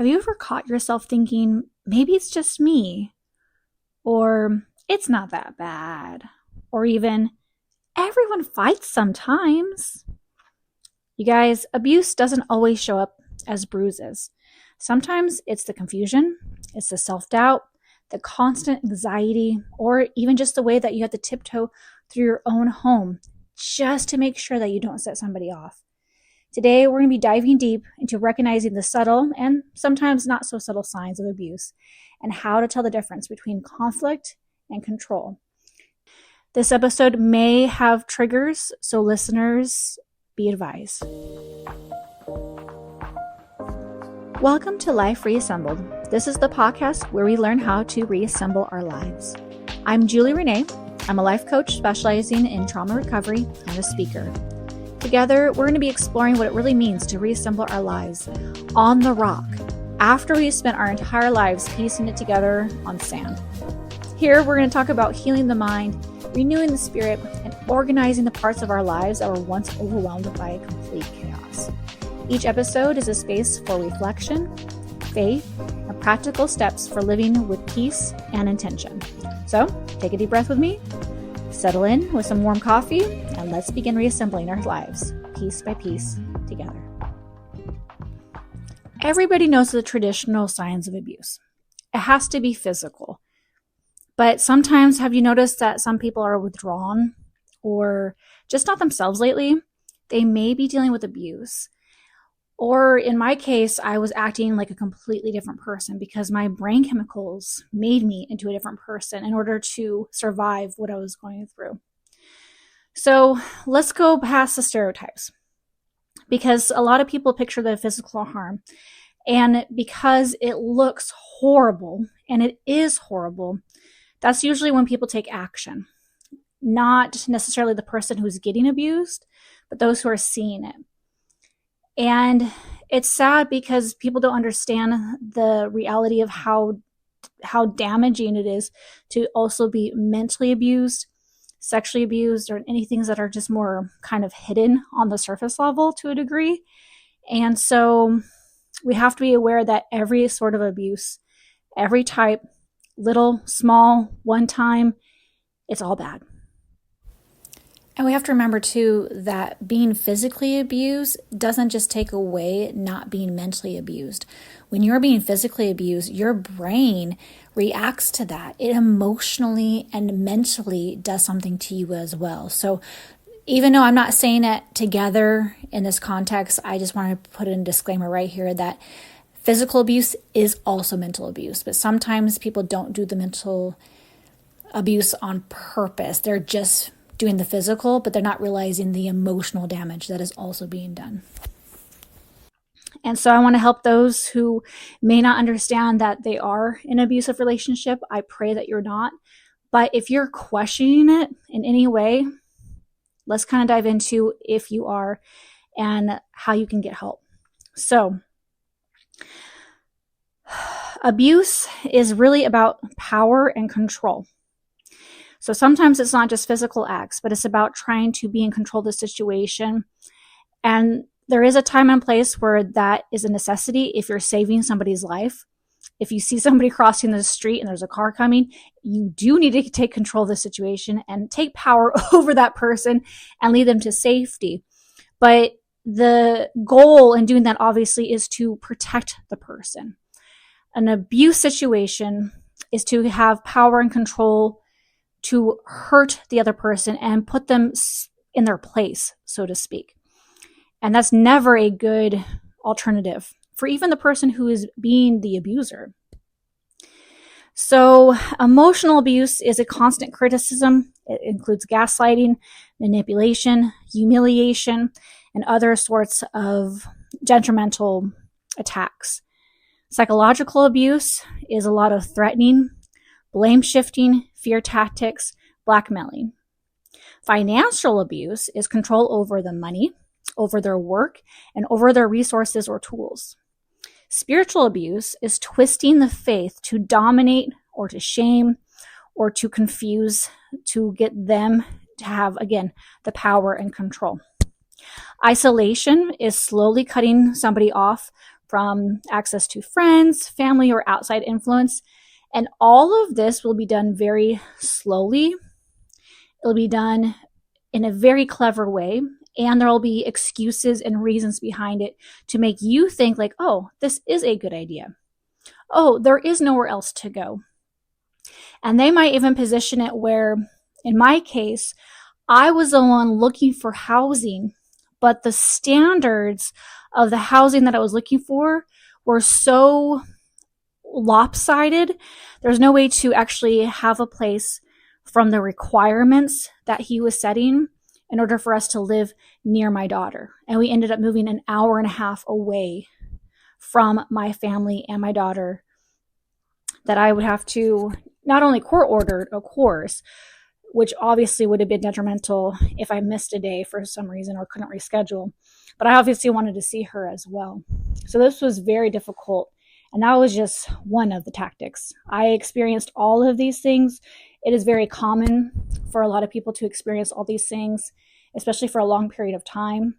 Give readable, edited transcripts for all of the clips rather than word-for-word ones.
Have you ever caught yourself thinking, maybe it's just me? Or it's not that bad? Or even, everyone fights sometimes. You guys, abuse doesn't always show up as bruises. Sometimes it's the confusion, it's the self-doubt, the constant anxiety, or even just the way that you have to tiptoe through your own home just to make sure that you don't set somebody off. Today, we're going to be diving deep into recognizing the subtle and sometimes not so subtle signs of abuse and how to tell the difference between conflict and control. This episode may have triggers, so listeners, be advised. Welcome to Life Reassembled. This is the podcast where we learn how to reassemble our lives. I'm Julie Renee. I'm a life coach specializing in trauma recovery and a speaker. Together, we're going to be exploring what it really means to reassemble our lives on the rock after we've spent our entire lives piecing it together on sand. Here, we're going to talk about healing the mind, renewing the spirit, and organizing the parts of our lives that were once overwhelmed by complete chaos. Each episode is a space for reflection, faith, and practical steps for living with peace and intention. So, take a deep breath with me, settle in with some warm coffee, and let's begin reassembling our lives, piece by piece, together. Everybody knows the traditional signs of abuse. It has to be physical. But sometimes, have you noticed that some people are withdrawn or just not themselves lately? They may be dealing with abuse. Or in my case, I was acting like a completely different person because my brain chemicals made me into a different person in order to survive what I was going through. So let's go past the stereotypes, because a lot of people picture the physical harm. And because it looks horrible, and it is horrible, that's usually when people take action. Not necessarily the person who's getting abused, but those who are seeing it. And it's sad because people don't understand the reality of how damaging it is to also be mentally abused, sexually abused, or any things that are just more kind of hidden on the surface level to a degree. And so we have to be aware that every sort of abuse, every type, little, small, one time, it's all bad. And we have to remember, too, that being physically abused doesn't just take away not being mentally abused. When you're being physically abused, your brain reacts to that. It emotionally and mentally does something to you as well. So even though I'm not saying it together in this context, I just want to put in a disclaimer right here that physical abuse is also mental abuse. But sometimes people don't do the mental abuse on purpose. They're just doing the physical, but they're not realizing the emotional damage that is also being done. And so I want to help those who may not understand that they are in an abusive relationship. I pray that you're not. But if you're questioning it in any way, let's kind of dive into if you are and how you can get help. So, abuse is really about power and control. So sometimes it's not just physical acts, but it's about trying to be in control of the situation. And there is a time and place where that is a necessity if you're saving somebody's life. If you see somebody crossing the street and there's a car coming, you do need to take control of the situation and take power over that person and lead them to safety. But the goal in doing that obviously is to protect the person. An abuse situation is to have power and control to hurt the other person and put them in their place, so to speak. And that's never a good alternative for even the person who is being the abuser. So emotional abuse is a constant criticism. It includes gaslighting, manipulation, humiliation, and other sorts of detrimental attacks. Psychological abuse is a lot of threatening, blame shifting, fear tactics, blackmailing. Financial abuse is control over the money, over their work, and over their resources or tools. Spiritual abuse is twisting the faith to dominate or to shame or to confuse to get them to have, again, the power and control. Isolation is slowly cutting somebody off from access to friends, family, or outside influence. And all of this will be done very slowly. It'll be done in a very clever way. And there will be excuses and reasons behind it to make you think like, oh, this is a good idea. Oh, there is nowhere else to go. And they might even position it where, in my case, I was the one looking for housing, but the standards of the housing that I was looking for were so lopsided. There's no way to actually have a place from the requirements that he was setting in order for us to live near my daughter. And we ended up moving an hour and a half away from my family and my daughter, that I would have to not only court ordered, of course, which obviously would have been detrimental if I missed a day for some reason or couldn't reschedule, but I obviously wanted to see her as well. So this was very difficult, and that was just one of the tactics. I experienced all of these things. It is very common for a lot of people to experience all these things, especially for a long period of time.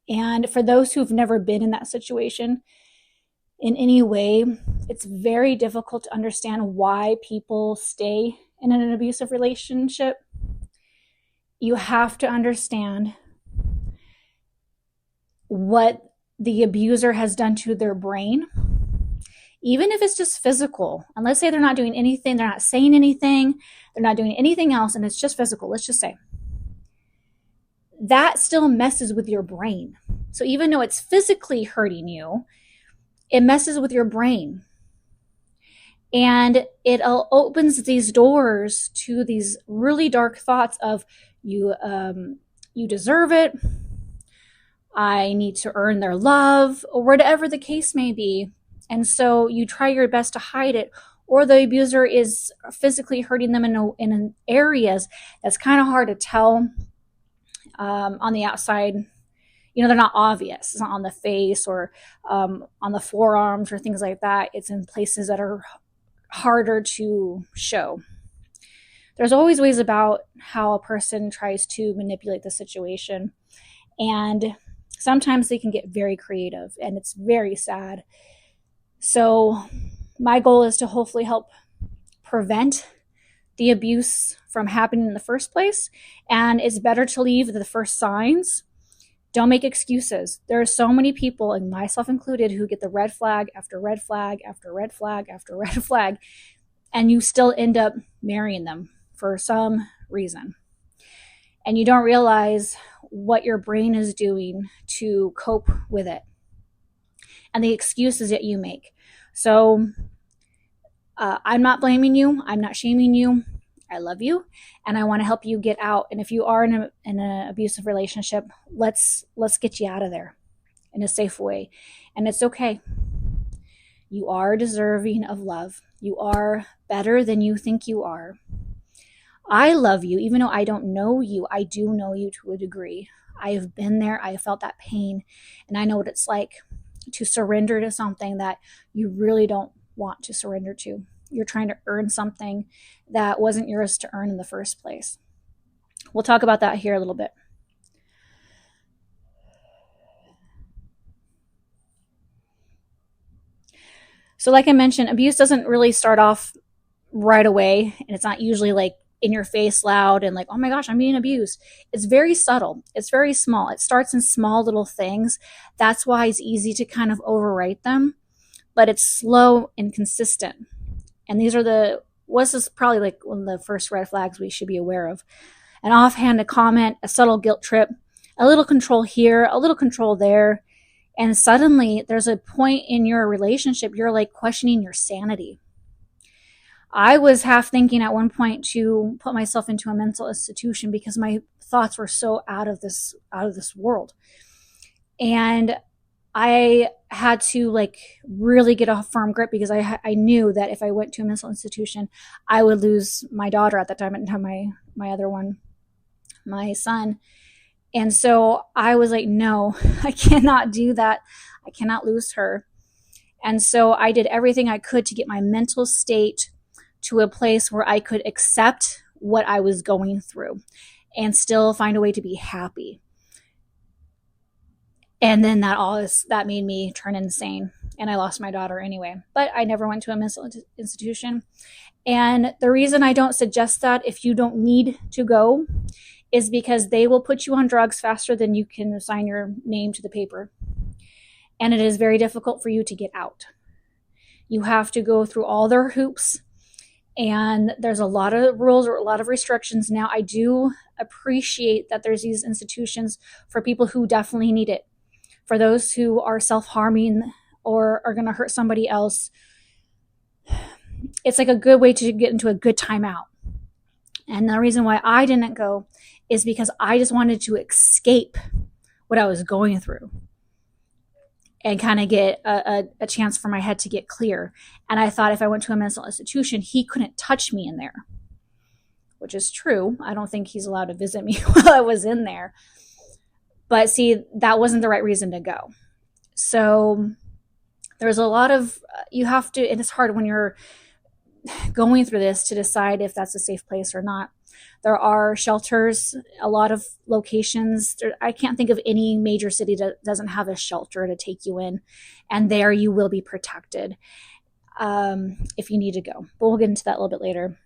And for those who've never been in that situation in any way, it's very difficult to understand why people stay in an abusive relationship. You have to understand what the abuser has done to their brain, even if it's just physical. And let's say they're not doing anything, they're not saying anything, they're not doing anything else, and it's just physical, let's just say. That still messes with your brain. So even though it's physically hurting you, it messes with your brain. And it opens these doors to these really dark thoughts of you deserve it, I need to earn their love, or whatever the case may be. And so you try your best to hide it, or the abuser is physically hurting them in areas that's kind of hard to tell on the outside. You know, they're not obvious. It's not on the face or on the forearms or things like that. It's in places that are harder to show. There's always ways about how a person tries to manipulate the situation. And sometimes they can get very creative, and it's very sad. So my goal is to hopefully help prevent the abuse from happening in the first place. And it's better to leave the first signs. Don't make excuses. There are so many people, and myself included, who get the red flag after red flag after red flag after red flag, and you still end up marrying them for some reason. And you don't realize what your brain is doing to cope with it and the excuses that you make. So I'm not blaming you. I'm not shaming you. I love you, and I want to help you get out. And if you are in an abusive relationship, let's get you out of there in a safe way. And it's okay. You are deserving of love. You are better than you think you are. I love you, even though I don't know you. I do know you to a degree. I have been there. I have felt that pain, and I know what it's like to surrender to something that you really don't want to surrender to. You're trying to earn something that wasn't yours to earn in the first place. We'll talk about that here a little bit. So like I mentioned, abuse doesn't really start off right away, and it's not usually like in your face loud and like, oh my gosh, I'm being abused. It's very subtle. It's very small. It starts in small little things. That's why it's easy to kind of overwrite them, but it's slow and consistent. And these are this is probably like one of the first red flags we should be aware of. An offhanded comment, a subtle guilt trip, a little control here, a little control there. And suddenly there's a point in your relationship, you're like questioning your sanity. I was half thinking at one point to put myself into a mental institution because my thoughts were so out of this world. And I had to like really get a firm grip because I knew that if I went to a mental institution, I would lose my daughter at that time. I didn't have my other one, my son. And so I was like, no, I cannot do that. I cannot lose her. And so I did everything I could to get my mental state to a place where I could accept what I was going through and still find a way to be happy. And then that made me turn insane. And I lost my daughter anyway. But I never went to a mental institution. And the reason I don't suggest that if you don't need to go is because they will put you on drugs faster than you can sign your name to the paper. And it is very difficult for you to get out. You have to go through all their hoops, and there's a lot of rules or a lot of restrictions. Now, I do appreciate that there's these institutions for people who definitely need it. For those who are self-harming or are going to hurt somebody else, it's like a good way to get into a good timeout. And the reason why I didn't go is because I just wanted to escape what I was going through and kind of get a chance for my head to get clear. And I thought if I went to a mental institution, he couldn't touch me in there, which is true. I don't think he's allowed to visit me while I was in there. But see, that wasn't the right reason to go. So there's a lot of, you have to, and it's hard when you're going through this to decide if that's a safe place or not. There are shelters, a lot of locations. I can't think of any major city that doesn't have a shelter to take you in. And there you will be protected if you need to go. But we'll get into that a little bit later.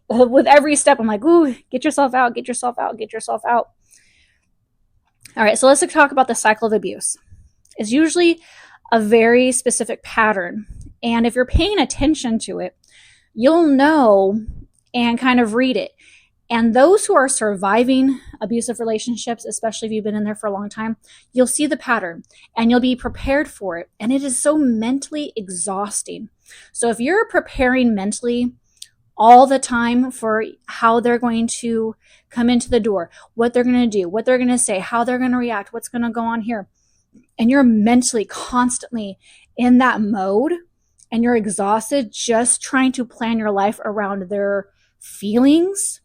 With every step, I'm like, ooh, get yourself out, get yourself out, get yourself out. All right, so let's talk about the cycle of abuse. It's usually a very specific pattern. And if you're paying attention to it, you'll know and kind of read it. And those who are surviving abusive relationships, especially if you've been in there for a long time, you'll see the pattern and you'll be prepared for it. And it is so mentally exhausting. So if you're preparing mentally all the time for how they're going to come into the door, what they're going to do, what they're going to say, how they're going to react, what's going to go on here, and you're mentally constantly in that mode and you're exhausted just trying to plan your life around their feelings,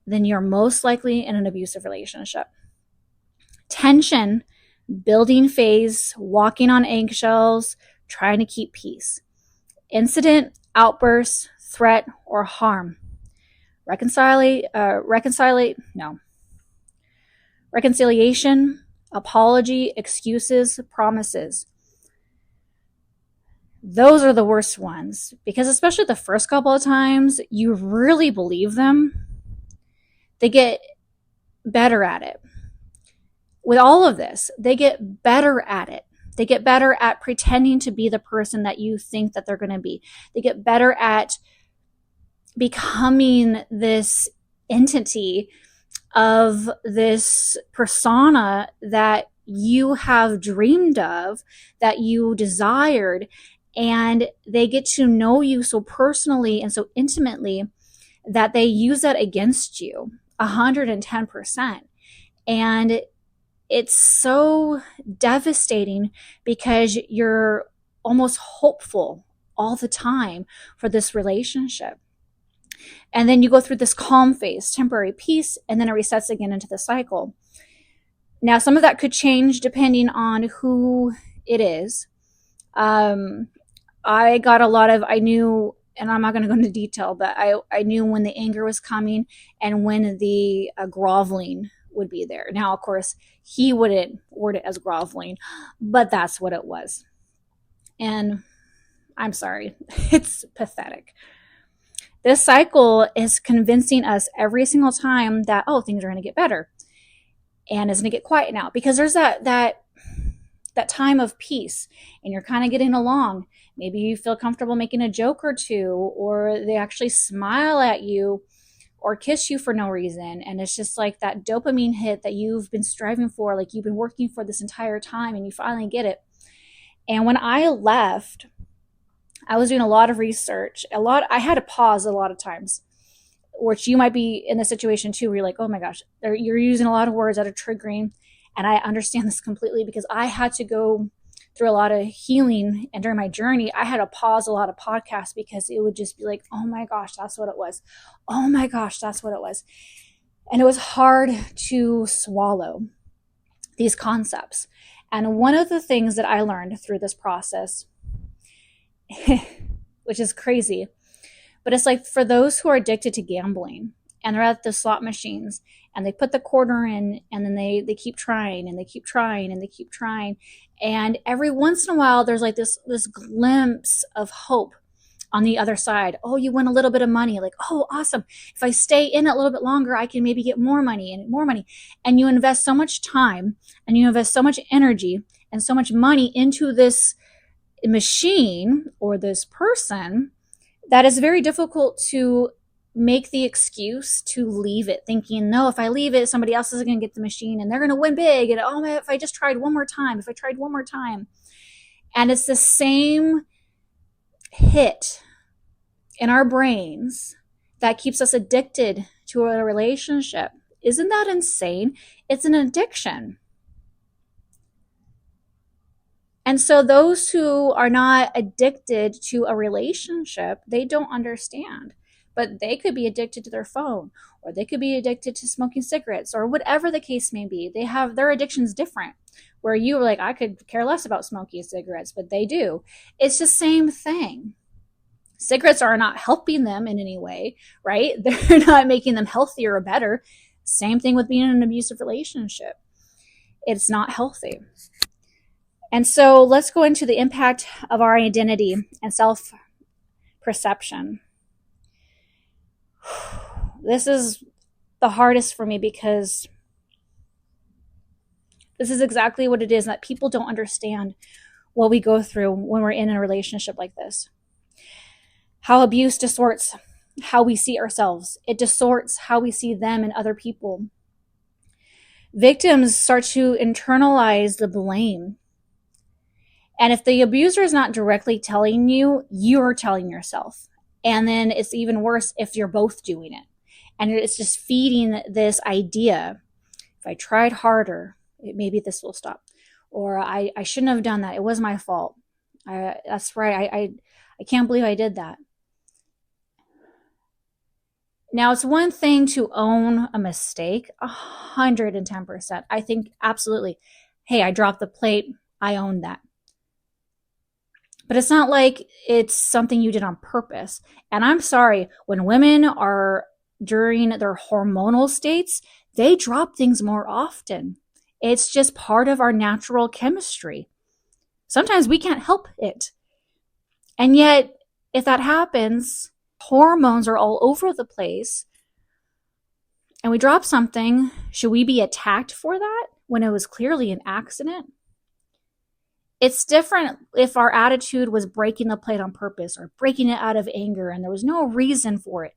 then you're most likely in an abusive relationship. Tension, building phase, walking on eggshells, trying to keep peace. Incident, outburst, threat, or harm. Reconciliation, apology, excuses, promises. Those are the worst ones because especially the first couple of times, you really believe them. They get better at it. With all of this, they get better at it. They get better at pretending to be the person that you think that they're going to be. They get better at becoming this entity of this persona that you have dreamed of, that you desired, and they get to know you so personally and so intimately that they use that against you 110%. And it's so devastating because you're almost hopeful all the time for this relationship. And then you go through this calm phase, temporary peace, and then it resets again into the cycle. Now, some of that could change depending on who it is. I got a lot of, I knew, and I'm not going to go into detail, but I knew when the anger was coming and when the groveling would be there. Now, of course, he wouldn't word it as groveling, but that's what it was. And I'm sorry, it's pathetic. This cycle is convincing us every single time that, oh, things are going to get better. And it's going to get quiet now because there's that time of peace and you're kind of getting along. Maybe you feel comfortable making a joke or two, or they actually smile at you or kiss you for no reason. And it's just like that dopamine hit that you've been striving for, like you've been working for this entire time, and you finally get it. And when I left, I was doing a lot of research. I had to pause a lot of times, which you might be in the situation too, where you're like, oh my gosh, you're using a lot of words that are triggering. And I understand this completely because I had to go through a lot of healing. And during my journey, I had to pause a lot of podcasts because it would just be like, oh my gosh, that's what it was. Oh my gosh, that's what it was. And it was hard to swallow these concepts. And one of the things that I learned through this process, which is crazy, but it's like for those who are addicted to gambling and they're at the slot machines and they put the quarter in, and then they keep trying and they keep trying and they keep trying. And every once in a while, there's like this glimpse of hope on the other side. Oh, you win a little bit of money. Like, oh, awesome. If I stay in a little bit longer, I can maybe get more money and more money. And you invest so much time and you invest so much energy and so much money into this machine or this person that is very difficult to make the excuse to leave it, thinking, no, if I leave it, somebody else is going to get the machine and they're going to win big. And oh, if I just tried one more time, if I tried one more time. And it's the same hit in our brains that keeps us addicted to a relationship. Isn't that insane? It's an addiction. And so those who are not addicted to a relationship, they don't understand. But they could be addicted to their phone, or they could be addicted to smoking cigarettes, or whatever the case may be. They have their addictions different, where you were like, I could care less about smoking cigarettes, but they do. It's the same thing. Cigarettes are not helping them in any way, right? They're not making them healthier or better. Same thing with being in an abusive relationship. It's not healthy. And so let's go into the impact of our identity and self-perception. This is the hardest for me because this is exactly what it is, that people don't understand what we go through when we're in a relationship like this. How abuse distorts how we see ourselves. It distorts how we see them and other people. Victims start to internalize the blame. And if the abuser is not directly telling you, you're telling yourself. And then it's even worse if you're both doing it. And it's just feeding this idea. If I tried harder, maybe this will stop. Or I shouldn't have done that. It was my fault. That's right. I can't believe I did that. Now, it's one thing to own a mistake, 110%. I think absolutely. Hey, I dropped the plate. I own that. But it's not like it's something you did on purpose. And I'm sorry, when women are during their hormonal states, they drop things more often. It's just part of our natural chemistry. Sometimes we can't help it. And yet, if that happens, hormones are all over the place, and we drop something, should we be attacked for that when it was clearly an accident? It's different if our attitude was breaking the plate on purpose or breaking it out of anger and there was no reason for it.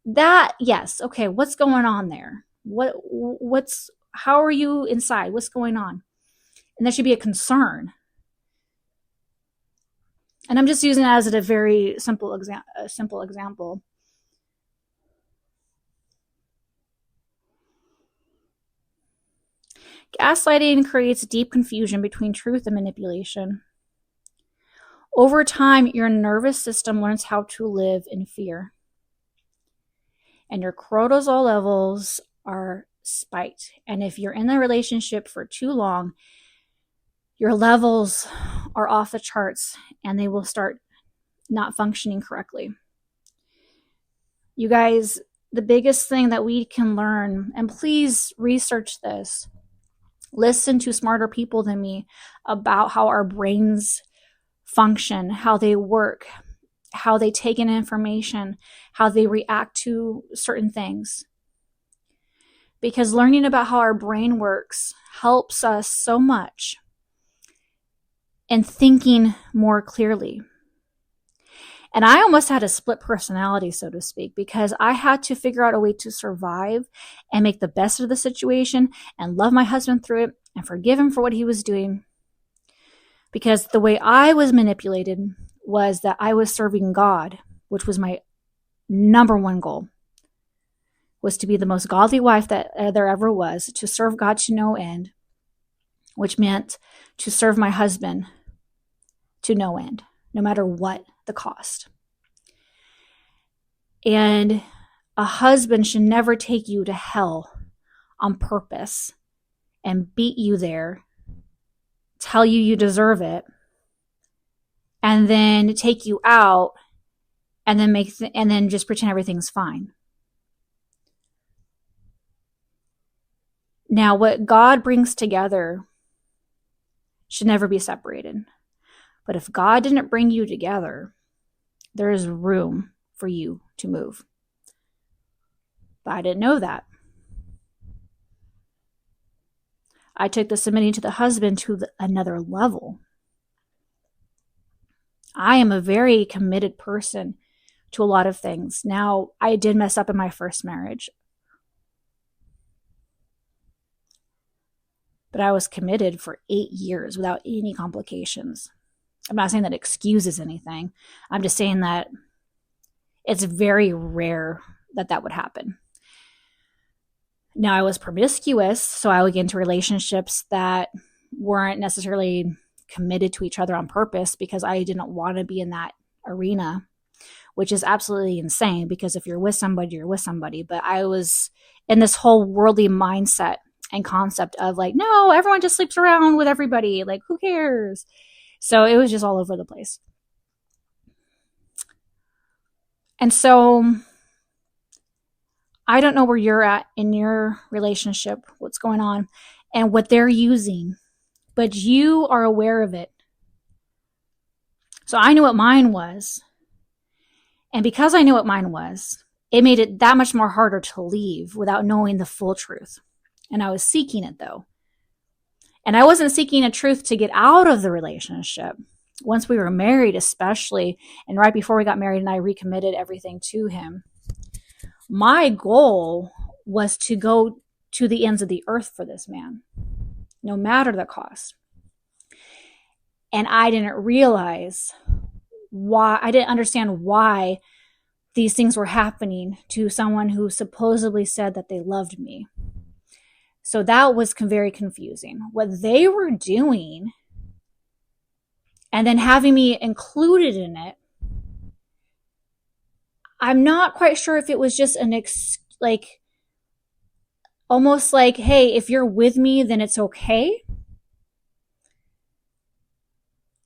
That, yes, okay, what's going on there? How are you inside? What's going on? And that should be a concern. And I'm just using it as a very simple example. Gaslighting creates deep confusion between truth and manipulation. Over time, your nervous system learns how to live in fear. And your cortisol levels are spiked. And if you're in the relationship for too long, your levels are off the charts and they will start not functioning correctly. You guys, the biggest thing that we can learn, and please research this, listen to smarter people than me about how our brains function, how they work, how they take in information, how they react to certain things. Because learning about how our brain works helps us so much in thinking more clearly. And I almost had a split personality, so to speak, because I had to figure out a way to survive and make the best of the situation and love my husband through it and forgive him for what he was doing. Because the way I was manipulated was that I was serving God, which was my number one goal, was to be the most godly wife that there ever was, to serve God to no end, which meant to serve my husband to no end, no matter what the cost. And a husband should never take you to hell on purpose and beat you there, tell you you deserve it, and then take you out and then and then just pretend everything's fine. Now, what God brings together should never be separated. But if God didn't bring you together, there is room for you to move. But I didn't know that. I took the submitting to the husband to another level. I am a very committed person to a lot of things. Now, I did mess up in my first marriage, but I was committed for 8 years without any complications. I'm not saying that excuses anything. I'm just saying that it's very rare that that would happen. Now, I was promiscuous, so I would get into relationships that weren't necessarily committed to each other on purpose because I didn't want to be in that arena, which is absolutely insane because if you're with somebody, you're with somebody. But I was in this whole worldly mindset and concept of like, no, everyone just sleeps around with everybody. Like, who cares? So it was just all over the place. And so I don't know where you're at in your relationship, what's going on, and what they're using, but you are aware of it. So I knew what mine was. And because I knew what mine was, it made it that much more harder to leave without knowing the full truth. And I was seeking it though. And I wasn't seeking a truth to get out of the relationship. Once we were married, especially, and right before we got married and I recommitted everything to him, my goal was to go to the ends of the earth for this man, no matter the cost. And I didn't realize why, I didn't understand why these things were happening to someone who supposedly said that they loved me. So that was very confusing. What they were doing and then having me included in it, I'm not quite sure if it was just almost like, hey, if you're with me, then it's okay.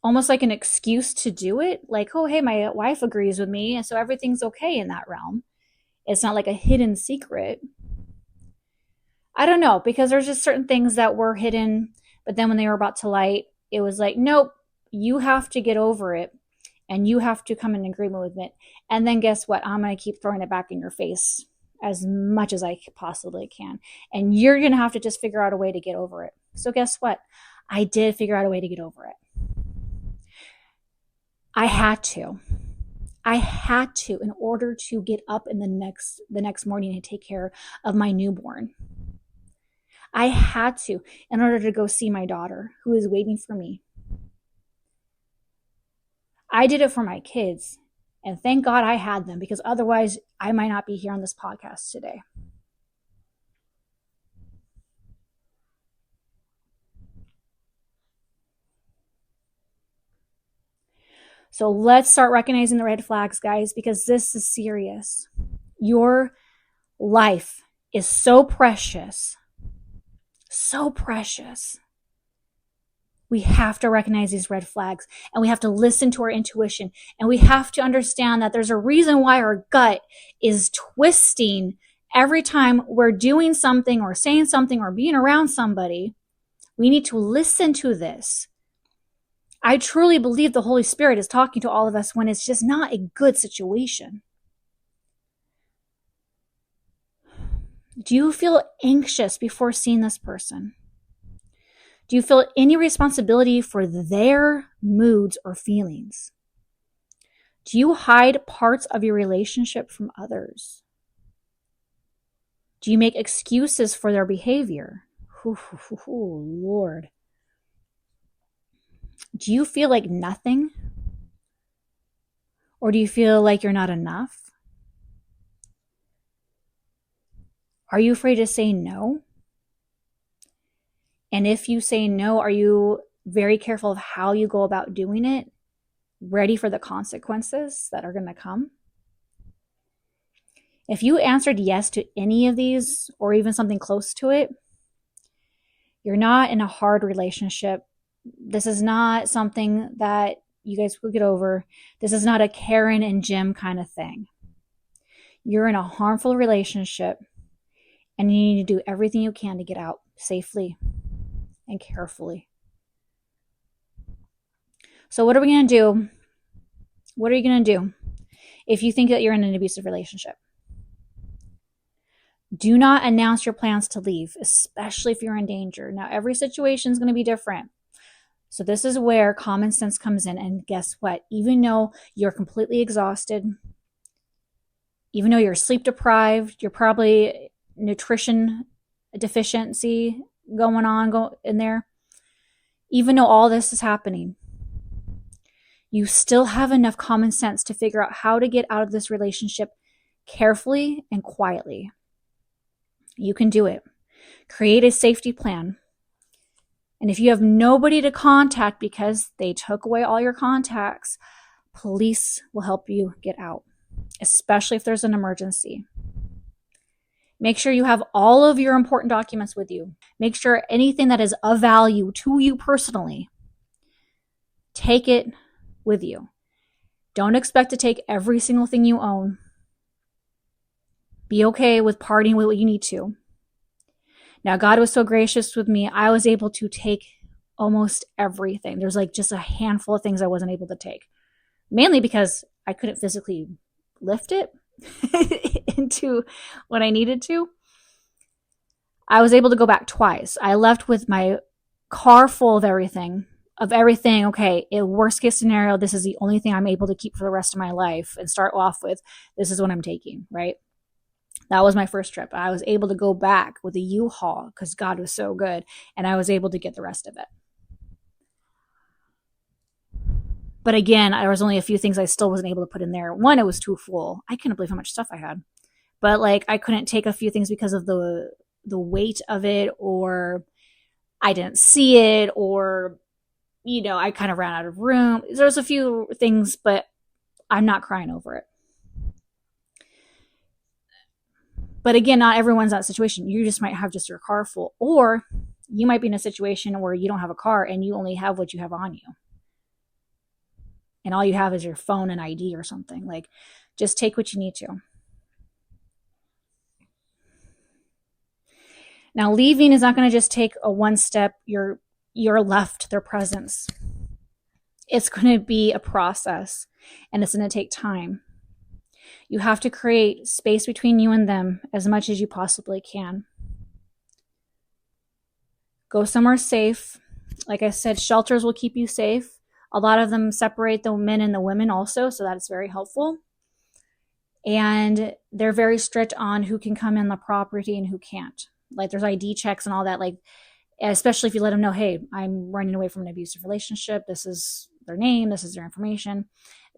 Almost like an excuse to do it. Like, oh, hey, my wife agrees with me, and so everything's okay in that realm. It's not like a hidden secret. I don't know, because there's just certain things that were hidden, but then when they were brought to light, it was like, nope, you have to get over it, and you have to come in agreement with it. And then guess what? I'm going to keep throwing it back in your face as much as I possibly can. And you're going to have to just figure out a way to get over it. So guess what? I did figure out a way to get over it. I had to in order to get up in the next morning and take care of my newborn. I had to in order to go see my daughter who is waiting for me. I did it for my kids, and thank God I had them, because otherwise I might not be here on this podcast today. So let's start recognizing the red flags, guys, because this is serious. Your life is so precious. So precious. We have to recognize these red flags, and we have to listen to our intuition, and we have to understand that there's a reason why our gut is twisting every time we're doing something or saying something or being around somebody. We need to listen to this. I truly believe the Holy Spirit is talking to all of us when it's just not a good situation. Do you feel anxious before seeing this person? Do you feel any responsibility for their moods or feelings? Do you hide parts of your relationship from others? Do you make excuses for their behavior? Lord. Do you feel like nothing? Or do you feel like you're not enough? Are you afraid to say no? And if you say no, are you very careful of how you go about doing it? Ready for the consequences that are going to come? If you answered yes to any of these, or even something close to it, you're not in a hard relationship. This is not something that you guys will get over. This is not a Karen and Jim kind of thing. You're in a harmful relationship, and you need to do everything you can to get out. safely and carefully. So what are we going to do? What are you going to do if you think that you're in an abusive relationship? Do not announce your plans to leave, especially if you're in danger. Now, every situation is going to be different. So this is where common sense comes in. And guess what? Even though you're completely exhausted, even though you're sleep deprived, you're probably nutrition deficiency going on in there. Even though all this is happening, you still have enough common sense to figure out how to get out of this relationship carefully and quietly. You can do it. Create a safety plan. And if you have nobody to contact because they took away all your contacts, police will help you get out, especially if there's an emergency. Make sure you have all of your important documents with you. Make sure anything that is of value to you personally, take it with you. Don't expect to take every single thing you own. Be okay with parting with what you need to. Now, God was so gracious with me. I was able to take almost everything. There's like just a handful of things I wasn't able to take, mainly because I couldn't physically lift it into what I needed to. I was able to go back twice. I left with my car full of everything. Okay, in worst case scenario, this is the only thing I'm able to keep for the rest of my life, and start off with, this is what I'm taking, right? That was my first trip. I was able to go back with a U-Haul because God was so good, and I was able to get the rest of it. But again, there was only a few things I still wasn't able to put in there. One, it was too full. I couldn't believe how much stuff I had. But like, I couldn't take a few things because of the weight of it, or I didn't see it, or, I kind of ran out of room. There's a few things, but I'm not crying over it. But again, not everyone's in that situation. You just might have just your car full, or you might be in a situation where you don't have a car and you only have what you have on you. And all you have is your phone and ID or something. Like, just take what you need to. Now, leaving is not going to just take a one step. You're left their presence. It's going to be a process, and it's going to take time. You have to create space between you and them as much as you possibly can. Go somewhere safe. Like I said, shelters will keep you safe. A lot of them separate the men and the women also, so that's very helpful. And they're very strict on who can come in the property and who can't. Like, there's ID checks and all that, like, especially if you let them know, hey, I'm running away from an abusive relationship. This is their name. This is their information.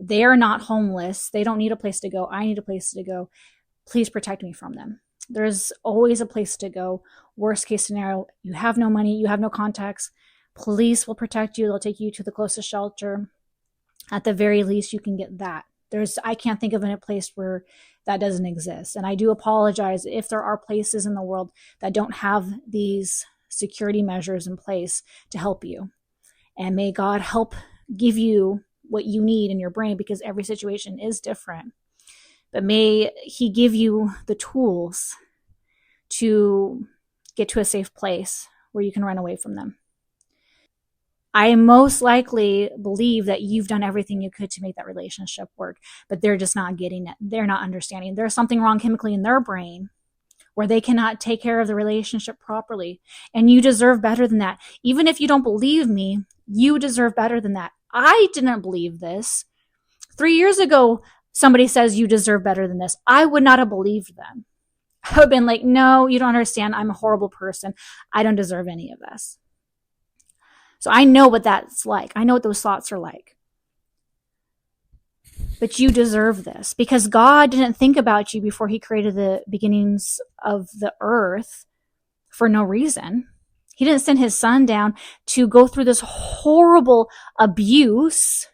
They are not homeless. They don't need a place to go. I need a place to go. Please protect me from them. There's always a place to go. Worst case scenario, you have no money, you have no contacts. Police will protect you. They'll take you to the closest shelter. At the very least, you can get that. I can't think of a place where that doesn't exist. And I do apologize if there are places in the world that don't have these security measures in place to help you. And may God help give you what you need in your brain, because every situation is different. But may He give you the tools to get to a safe place where you can run away from them. I most likely believe that you've done everything you could to make that relationship work, but they're just not getting it. They're not understanding. There's something wrong chemically in their brain where they cannot take care of the relationship properly. And you deserve better than that. Even if you don't believe me, you deserve better than that. I didn't believe this. 3 years ago, somebody says you deserve better than this. I would not have believed them. I would have been like, no, you don't understand. I'm a horrible person. I don't deserve any of this. So I know what that's like. I know what those thoughts are like. But you deserve this, because God didn't think about you before He created the beginnings of the earth for no reason. He didn't send His Son down to go through this horrible abuse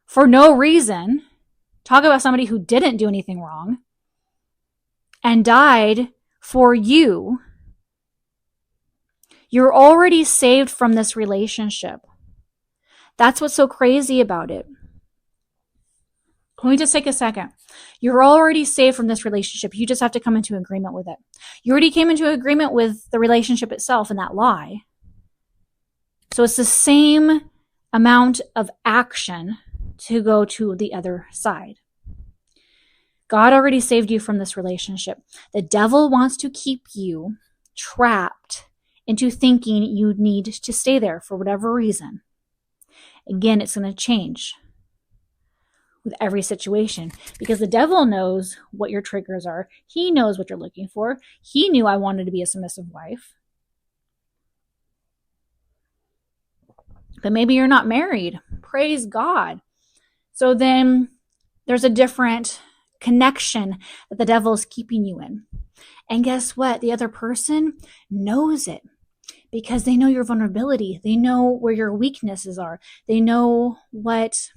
for no reason. Talk about somebody who didn't do anything wrong and died for you. You're already saved from this relationship. That's what's so crazy about it. Can we just take a second? You're already saved from this relationship. You just have to come into agreement with it. You already came into agreement with the relationship itself and that lie. So it's the same amount of action to go to the other side. God already saved you from this relationship. The devil wants to keep you trapped into thinking you need to stay there for whatever reason. Again, it's going to change with every situation because the devil knows what your triggers are. He knows what you're looking for. He knew I wanted to be a submissive wife. But maybe you're not married. Praise God. So then there's a different connection that the devil is keeping you in. And guess what? The other person knows it because they know your vulnerability. They know where your weaknesses are. They know what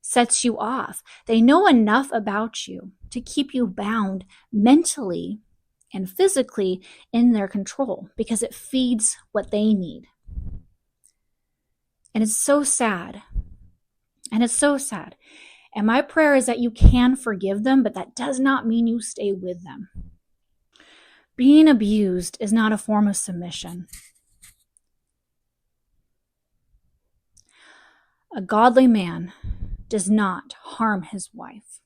sets you off. They know enough about you to keep you bound mentally and physically in their control because it feeds what they need. And it's so sad. And it's so sad. And my prayer is that you can forgive them, but that does not mean you stay with them. Being abused is not a form of submission. A godly man does not harm his wife,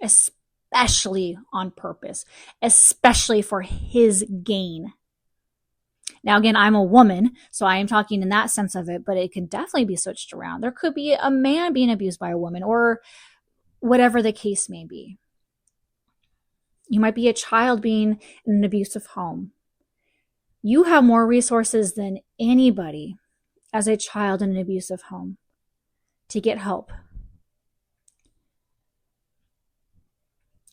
especially on purpose, especially for his gain. Now, again, I'm a woman, so I am talking in that sense of it, but it can definitely be switched around. There could be a man being abused by a woman or whatever the case may be. You might be a child being in an abusive home. You have more resources than anybody as a child in an abusive home to get help.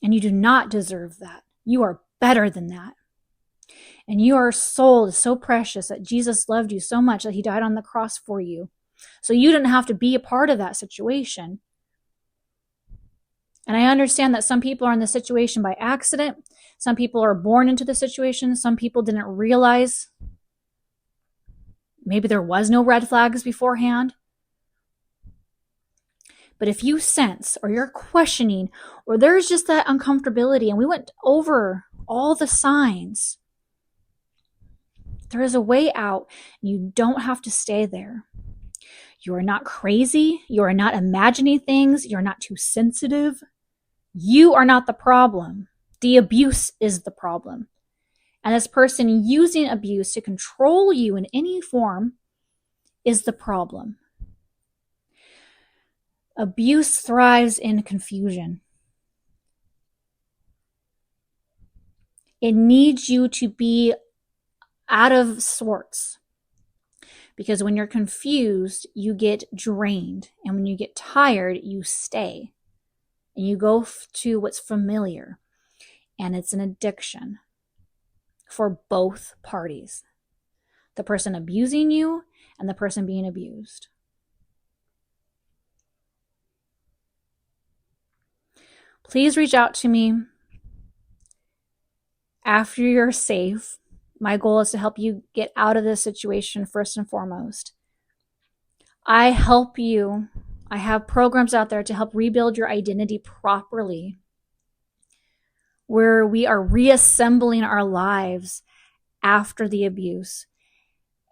And you do not deserve that. You are better than that. And your soul is so precious that Jesus loved you so much that he died on the cross for you. So you didn't have to be a part of that situation. And I understand that some people are in the situation by accident. Some people are born into the situation. Some people didn't realize. Maybe there was no red flags beforehand. But if you sense or you're questioning or there's just that uncomfortability, and we went over all the signs, there is a way out. You don't have to stay there. You are not crazy. You are not imagining things. You're not too sensitive. You are not the problem. The abuse is the problem. And this person using abuse to control you in any form is the problem. Abuse thrives in confusion. It needs you to be out of sorts. Because when you're confused, you get drained. And when you get tired, you stay. And you go to what's familiar. And it's an addiction for both parties. The person abusing you and the person being abused. Please reach out to me after you're safe. My goal is to help you get out of this situation first and foremost. I help you. I have programs out there to help rebuild your identity properly, where we are reassembling our lives after the abuse.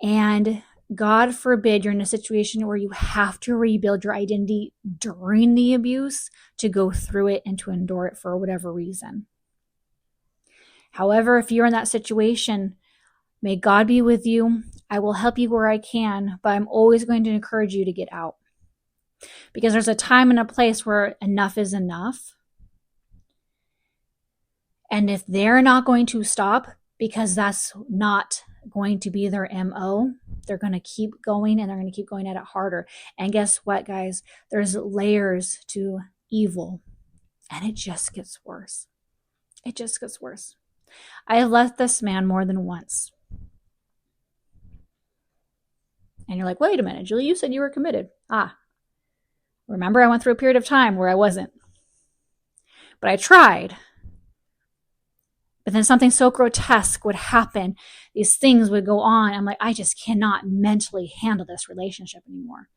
And God forbid you're in a situation where you have to rebuild your identity during the abuse to go through it and to endure it for whatever reason. However, if you're in that situation, may God be with you. I will help you where I can, but I'm always going to encourage you to get out. Because there's a time and a place where enough is enough. And if they're not going to stop, because that's not going to be their MO, they're going to keep going and they're going to keep going at it harder. And guess what, guys? There's layers to evil. And it just gets worse. It just gets worse. I have left this man more than once. And you're like, wait a minute, Julie, you said you were committed. Remember I went through a period of time where I wasn't. But I tried. But then something so grotesque would happen. These things would go on. I'm like, I just cannot mentally handle this relationship anymore.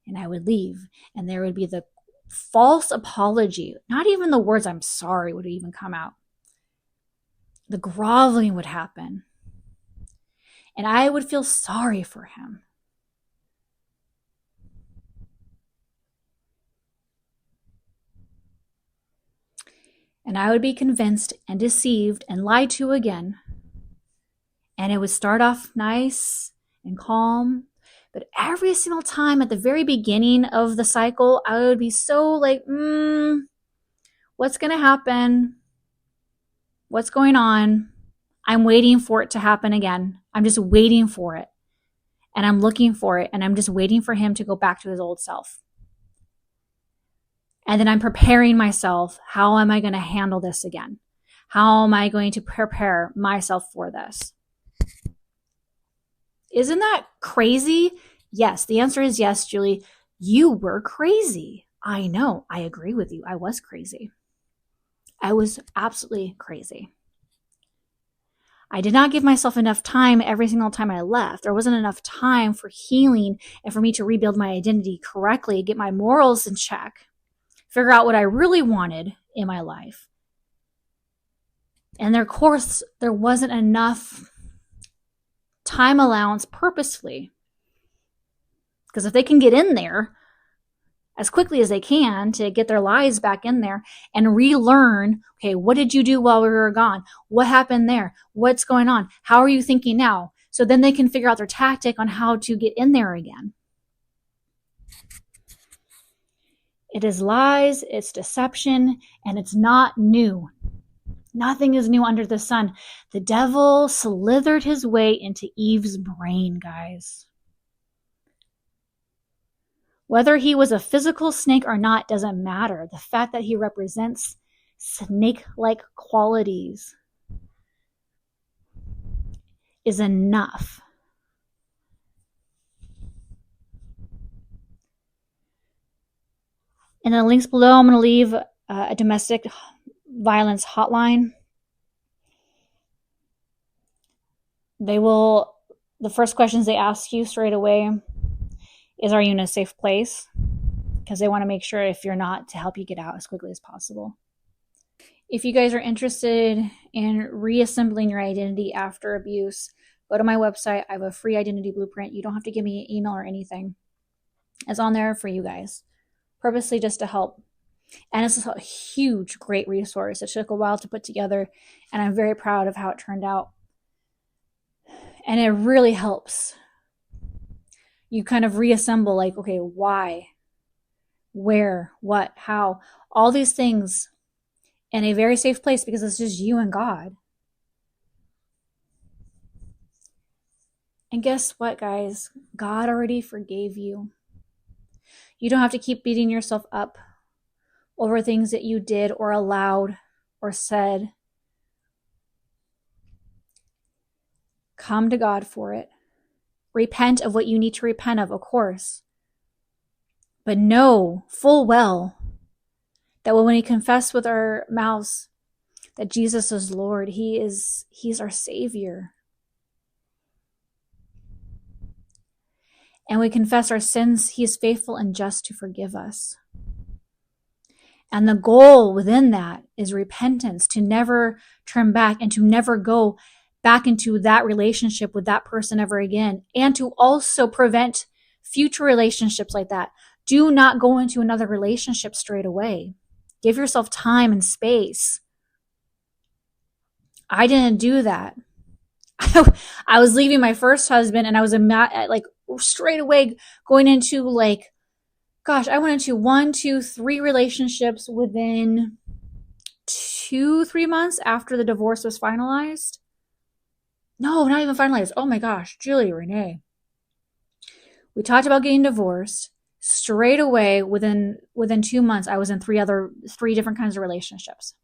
and I would leave, and there would be the false apology. Not even the words I'm sorry would even come out. The groveling would happen, and I would feel sorry for him. And I would be convinced and deceived and lied to again. And it would start off nice and calm. But every single time at the very beginning of the cycle, I would be so like, what's going to happen? What's going on? I'm waiting for it to happen again. I'm just waiting for it. And I'm looking for it. And I'm just waiting for him to go back to his old self. And then I'm preparing myself. How am I going to handle this again? How am I going to prepare myself for this? Isn't that crazy? Yes, the answer is yes, Julie. You were crazy. I know. I agree with you. I was crazy. I was absolutely crazy. I did not give myself enough time every single time I left. There wasn't enough time for healing and for me to rebuild my identity correctly, get my morals in check, figure out what I really wanted in my life. And of course, there wasn't enough time allowance purposefully. Because if they can get in there as quickly as they can to get their lives back in there and relearn, okay, what did you do while we were gone? What happened there? What's going on? How are you thinking now? So then they can figure out their tactic on how to get in there again. It is lies, it's deception, and it's not new. Nothing is new under the sun. The devil slithered his way into Eve's brain, guys. Whether he was a physical snake or not doesn't matter. The fact that he represents snake-like qualities is enough. In the links below, I'm going to leave a domestic violence hotline. The first questions they ask you straight away is, are you in a safe place? Because they want to make sure if you're not, to help you get out as quickly as possible. If you guys are interested in reassembling your identity after abuse, go to my website. I have a free identity blueprint. You don't have to give me an email or anything. It's on there for you guys, purposely just to help. And it's a huge, great resource. It took a while to put together, and I'm very proud of how it turned out. And it really helps. You kind of reassemble, like, okay, why, where, what, how, all these things in a very safe place, because it's just you and God. And guess what, guys? God already forgave you. You don't have to keep beating yourself up over things that you did or allowed or said. Come to God for it. Repent of what you need to repent of course. But know full well that when we confess with our mouths that Jesus is Lord, He's our Savior. And we confess our sins, He is faithful and just to forgive us. And the goal within that is repentance, to never turn back and to never go back into that relationship with that person ever again, and to also prevent future relationships like that. Do not go into another relationship straight away. Give yourself time and space. I didn't do that. I was leaving my first husband, and I was like straight away going into like, gosh, I went into 1, 2, 3 relationships within 2-3 months after the divorce was finalized. No, not even finalized. Oh my gosh, Julie, Renee. We talked about getting divorced. Straight away, within 2 months, I was in 3 different kinds of relationships.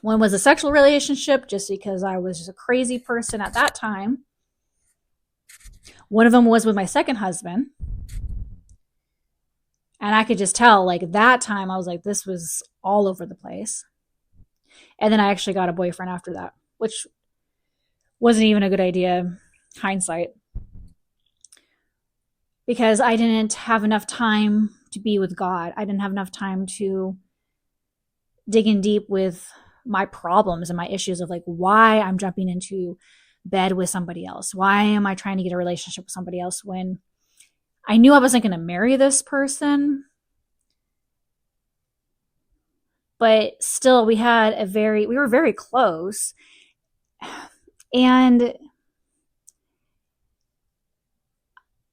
One was a sexual relationship, just because I was just a crazy person at that time. One of them was with my second husband. And I could just tell, like, that time I was like, this was all over the place. And then I actually got a boyfriend after that, which wasn't even a good idea, hindsight. because I didn't have enough time to be with God. I didn't have enough time to dig in deep with my problems and my issues of like why I'm jumping into bed with somebody else. Why am I trying to get a relationship with somebody else when I knew I wasn't going to marry this person? But still, we were very close. And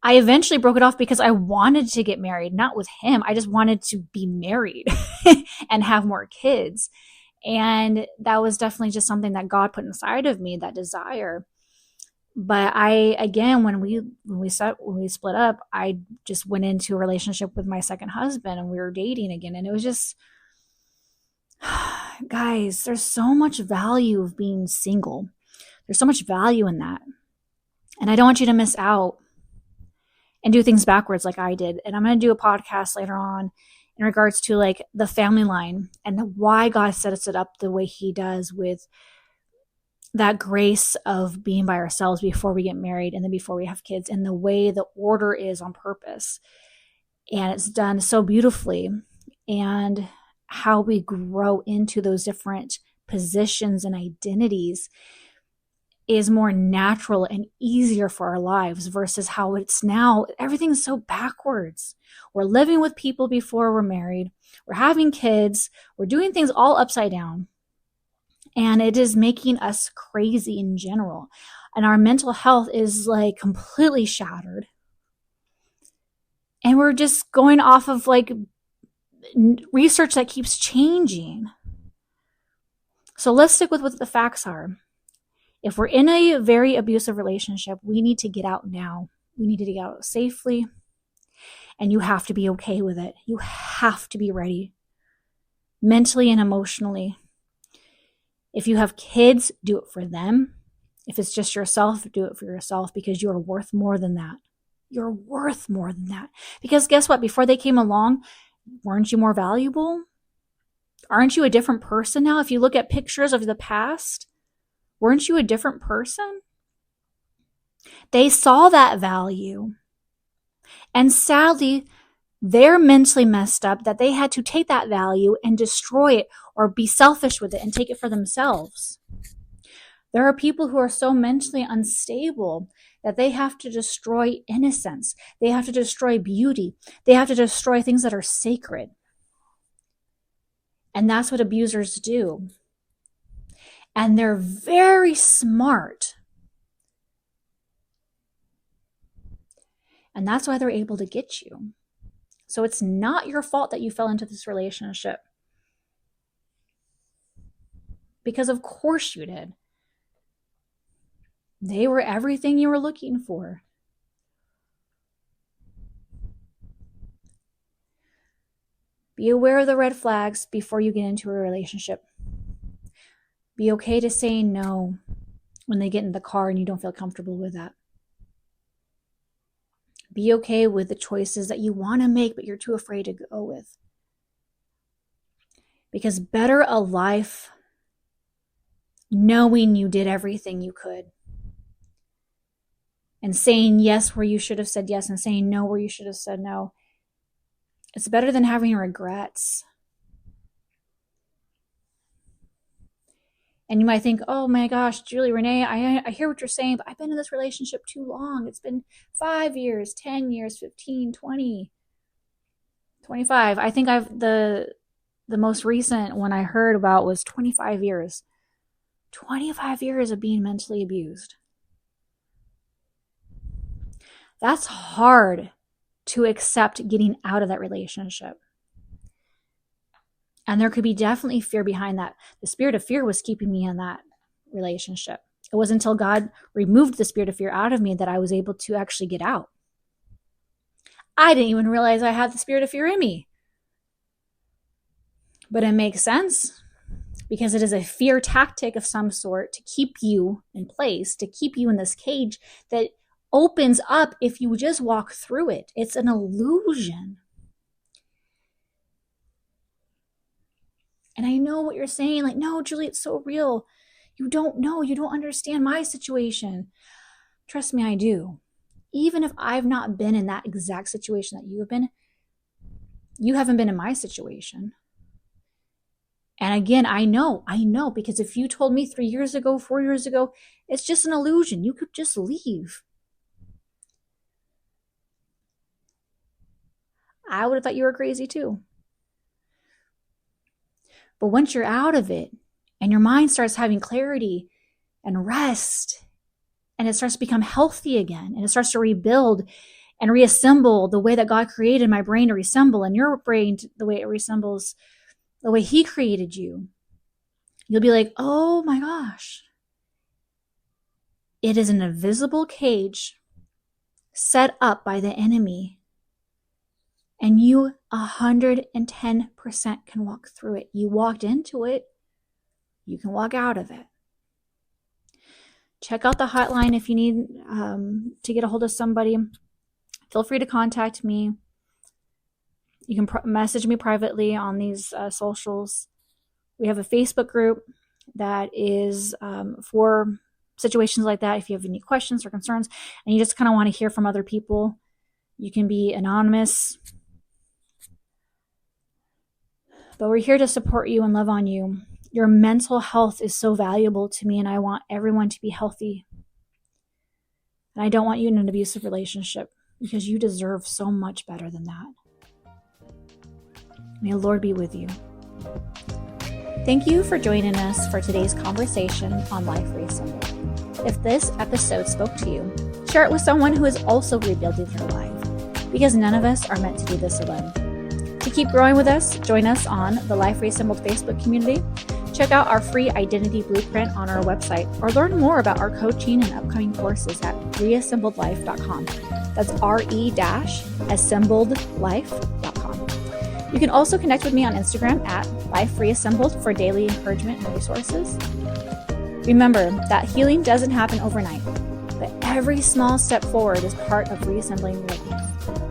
I eventually broke it off because I wanted to get married, not with him. I just wanted to be married and have more kids. And that was definitely just something that God put inside of me, that desire. But when we split up, I just went into a relationship with my second husband and we were dating again. And it was just, guys, there's so much value of being single. There's so much value in that. And I don't want you to miss out and do things backwards like I did. And I'm going to do a podcast later on in regards to like the family line and why God sets it up the way he does, with that grace of being by ourselves before we get married and then before we have kids, and the way the order is on purpose. And it's done so beautifully, and how we grow into those different positions and identities is more natural and easier for our lives versus how it's now. Everything's so backwards. We're living with people before we're married. We're having kids. We're doing things all upside down. And it is making us crazy in general. And our mental health is like completely shattered. And we're just going off of like research that keeps changing. So let's stick with what the facts are. If we're in a very abusive relationship, we need to get out now. We need to get out safely. And you have to be okay with it. You have to be ready, mentally and emotionally. If you have kids, do it for them. If it's just yourself, do it for yourself, because you're worth more than that. You're worth more than that. Because guess what? Before they came along, weren't you more valuable? Aren't you a different person now? If you look at pictures of the past, weren't you a different person? They saw that value. And sadly, they're mentally messed up that they had to take that value and destroy it or be selfish with it and take it for themselves. There are people who are so mentally unstable that they have to destroy innocence. They have to destroy beauty. They have to destroy things that are sacred. And that's what abusers do. And they're very smart. And that's why they're able to get you. So it's not your fault that you fell into this relationship. Because of course you did. They were everything you were looking for. Be aware of the red flags before you get into a relationship. Be okay to say no when they get in the car and you don't feel comfortable with that. Be okay with the choices that you want to make, but you're too afraid to go with. Because better a life knowing you did everything you could, and saying yes where you should have said yes and saying no where you should have said no. It's better than having regrets. And you might think, oh my gosh, Julie, Renee, I hear what you're saying, but I've been in this relationship too long. It's been 5 years, 10 years, 15, 20, 25. I think the most recent one I heard about was 25 years. 25 years of being mentally abused. That's hard to accept getting out of that relationship. And there could be definitely fear behind that. The spirit of fear was keeping me in that relationship. It wasn't until God removed the spirit of fear out of me that I was able to actually get out. I didn't even realize I had the spirit of fear in me. But it makes sense, because it is a fear tactic of some sort to keep you in place, to keep you in this cage that opens up if you just walk through it. It's an illusion. And I know what you're saying, like, no, Julie, it's so real. You don't know. You don't understand my situation. Trust me, I do. even if I've not been in that exact situation that you have been, you haven't been in my situation. And again, I know, because if you told me 3 years ago, 4 years ago, it's just an illusion, you could just leave, I would have thought you were crazy too. But once you're out of it and your mind starts having clarity and rest, and it starts to become healthy again, and it starts to rebuild and reassemble the way that God created my brain to reassemble, and your brain the way it reassembles the way He created you, you'll be like, oh my gosh, it is an invisible cage set up by the enemy, and you 110% can walk through it. You walked into it, you can walk out of it. Check out the hotline if you need to get a hold of somebody. Feel free to contact me. You can message me privately on these socials. We have a Facebook group that is for situations like that. If you have any questions or concerns and you just kind of want to hear from other people, you can be anonymous. But we're here to support you and love on you. Your mental health is so valuable to me, and I want everyone to be healthy. And I don't want you in an abusive relationship, because you deserve so much better than that. May the Lord be with you. Thank you for joining us for today's conversation on Life Reassembled. If this episode spoke to you, share it with someone who is also rebuilding their life, because none of us are meant to do this alone. To keep growing with us, join us on the Life Reassembled Facebook community. Check out our free identity blueprint on our website, or learn more about our coaching and upcoming courses at reassembledlife.com. That's re-assembledlife.com. You can also connect with me on Instagram at Life Reassembled for daily encouragement and resources. Remember that healing doesn't happen overnight, but every small step forward is part of reassembling your life.